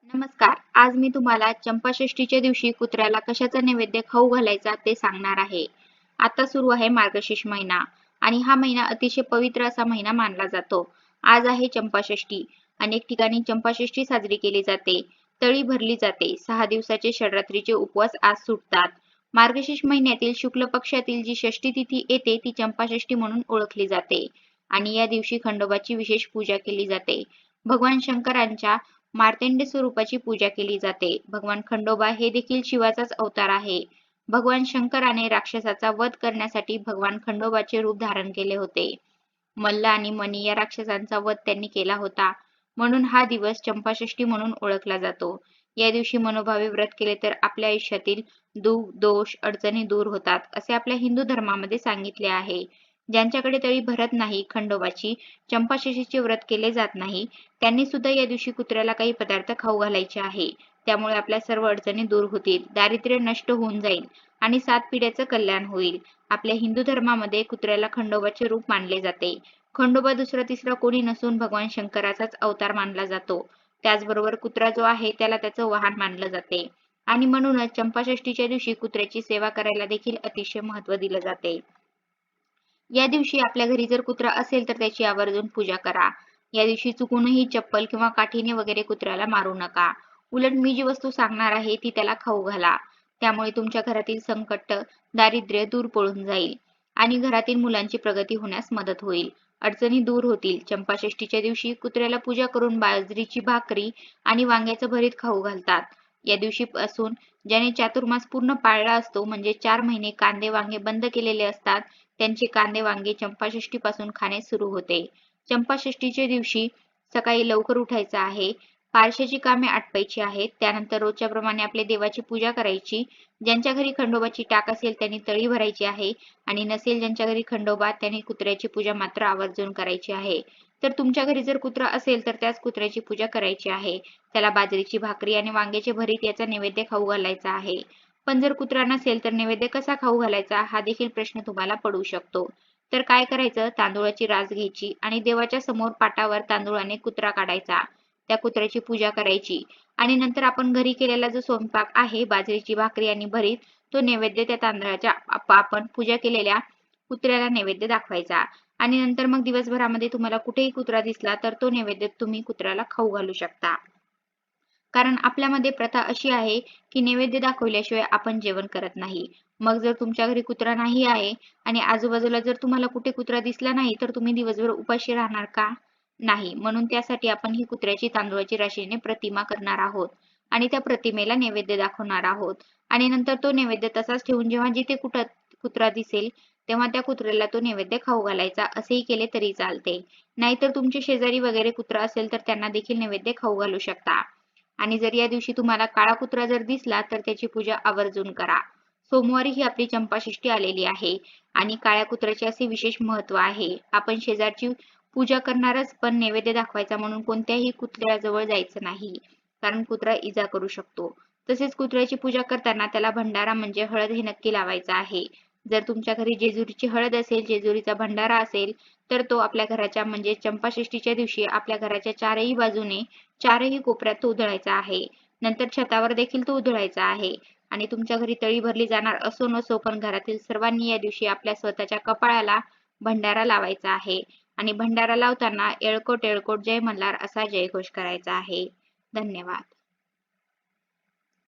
नमस्कार. आज मी तुम्हाला चंपाषष्ठीच्या दिवशी कुत्र्याला कशाचा नैवेद्य खाऊ घालायचा ते सांगणार आहे. आता सुरू आहे मार्गशीर्ष महिना आणि हा महिना अतिशय पवित्र असा महिना मानला जातो. आज आहे चंपाषष्ठी. अनेक ठिकाणी चंपाषष्ठी साजरी केली जाते. तळी भरली जाते. 6 दिवसाचे षडरात्रीचे उपवास आज सुटतात. मार्गशीर्ष महिन्यातील शुक्ल पक्षातील जी षष्ठी तिथी येते ती चंपाषष्ठी म्हणून ओळखली जाते आणि या दिवशी खंडोबाची विशेष पूजा केली जाते. भगवान शंकरांच्या मार्तंड स्वरूपाची पूजा केली जाते. भगवान खंडोबा हे देखील शिवाचाच अवतार आहे. भगवान शंकराने राक्षसाचा वध करण्यासाठी भगवान खंडोबाचे रूप धारण केले होते. मल्ल आणि मणी या राक्षसांचा वध त्यांनी केला होता. म्हणून हा दिवस चंपाषष्ठी म्हणून ओळखला जातो. या दिवशी मनोभावे व्रत केले तर आपल्या आयुष्यातील दुःख, दोष, अडचणी दूर होतात, असे आपल्या हिंदू धर्मामध्ये सांगितले आहे. ज्यांच्याकडे तळी भरत नाही, खंडोबाची चंपाषष्ठीचे व्रत केले जात नाही, त्यांनी सुद्धा या दिवशी कुत्र्याला काही पदार्थ खाऊ घालायचे आहे. त्यामुळे आपल्या सर्व अडचणी दूर होतील, दारिद्र्य नष्ट होऊन जाईल आणि 7 पिढ्याचं कल्याण होईल. आपल्या हिंदू धर्मामध्ये कुत्र्याला खंडोबाचे रूप मानले जाते. खंडोबा दुसरा तिसरा कोणी नसून भगवान शंकराचाच अवतार मानला जातो. त्याचबरोबर कुत्रा जो आहे त्याला त्याचं वाहन मानलं जाते आणि म्हणूनच चंपाषष्ठीच्या दिवशी कुत्र्याची सेवा करायला देखील अतिशय महत्त्व दिलं जाते. या दिवशी आपल्या घरी जर कुत्रा असेल तर त्याची आवर्जून पूजा करा. या दिवशी चुकूनही चप्पल किंवा काठीने वगैरे कुत्र्याला मारू नका. उलट मी जी वस्तू सांगणार आहे ती त्याला खाऊ घाला. त्यामुळे तुमच्या घरातील संकट, दारिद्र्य दूर पळून जाईल आणि घरातील मुलांची प्रगती होण्यास मदत होईल. अडचणी दूर होतील. चंपाषष्ठीच्या दिवशी कुत्र्याला पूजा करून बाजरीची भाकरी आणि वांग्याचं भरीत खाऊ घालतात. या दिवशीपासून ज्याने चातुर्मास पूर्ण पाळला असतो म्हणजे 4 महिने कांदे वांगे बंद केलेले असतात, त्यांचे कांदे वांगे चंपाषष्ठीपासून खाणे सुरू होते. चंपाषष्ठीच्या दिवशी सकाळी लवकर उठायचं आहे. पारशाची कामे आटपायची आहेत. त्यानंतर रोजच्या प्रमाणे आपल्या देवाची पूजा करायची. ज्यांच्या घरी खंडोबाची टाक असेल त्यांनी तळी भरायची आहे आणि नसेल ज्यांच्या घरी खंडोबा त्यांनी कुत्र्याची पूजा मात्र आवर्जून करायची आहे. तर तुमच्या घरी जर कुत्रा असेल तर त्याच कुत्र्याची पूजा करायची आहे. त्याला बाजरीची भाकरी आणि वांग्याचे भरीत याचा नैवेद्य खाऊ घालायचा आहे. पण जर कुत्रा नसेल तर नैवेद्य कसा खाऊ घालायचा हा देखील प्रश्न तुम्हाला पडू शकतो. तर काय करायचं, तांदूळाची रास घ्यायची आणि देवाच्या समोर पाटावर तांदूळाने कुत्रा काढायचा. त्या कुत्र्याची पूजा करायची आणि नंतर आपण घरी केलेला जो स्वयंपाक आहे बाजरीची भाकरी आणि भरीत तो नैवेद्य त्या तांदळाच्या आपण पूजा केलेल्या कुत्र्याला नैवेद्य दाखवायचा आणि नंतर मग दिवसभरामध्ये तुम्हाला कुठेही कुत्रा दिसला तर तो नैवेद्य तुम्ही कुत्र्याला खाऊ घालू शकता. कारण आपल्यामध्ये प्रथा अशी आहे की नैवेद्य दाखवल्याशिवाय आपण जेवण करत नाही. मग जर तुमच्या घरी कुत्रा नाही आहे आणि आजूबाजूला जर तुम्हाला कुठे कुत्रा दिसला नाही तर तुम्ही दिवसभर उपाशी राहणार का? नाही. म्हणून त्यासाठी आपण ही कुत्र्याची तांदूळाची राशीने प्रतिमा करणार आहोत आणि त्या प्रतिमेला नैवेद्य दाखवणार आहोत आणि नंतर तो नैवेद्य तसाच ठेवून जेव्हा जिथे कुठं कुत्रा दिसेल तेव्हा त्या कुत्र्याला तो नैवेद्य खाऊ घालायचा. असेही केले तरी चालते. नाहीतर तुमचे शेजारी वगैरे कुत्रा असेल तर त्यांना देखील नैवेद्य खाऊ घालू शकता. आणि जर या दिवशी तुम्हाला काळा कुत्रा जर दिसला तर त्याची पूजा आवर्जून करा. सोमवारी ही आपली चंपाषष्ठी आलेली आहे आणि काळ्या कुत्र्याचे असे विशेष महत्त्व आहे. आपण शेजारची पूजा करणारच पण नैवेद्य दाखवायचा म्हणून कोणत्याही कुत्र्याजवळ जायचं नाही. कारण कुत्रा इजा करू शकतो. तसेच कुत्र्याची पूजा करताना त्याला भंडारा म्हणजे हळद हे नक्की लावायचं आहे. जर तुमच्या घरी जेजुरीची हळद असेल, जेजुरीचा भंडारा असेल तर तो आपल्या घराच्या म्हणजे चंपाषष्ठीच्या दिवशी आपल्या घराच्या चारही बाजूने चारही कोपऱ्यात तो उधळायचा आहे. नंतर छतावर देखील तो उधळायचा आहे आणि तुमच्या घरी तळी भरली जाणार असो नसो पण घरातील सर्वांनी या दिवशी आपल्या स्वतःच्या कपाळाला भंडारा लावायचा आहे आणि भंडारा लावताना येळकोट येळकोट जय मल्हार असा जयघोष करायचा आहे. धन्यवाद.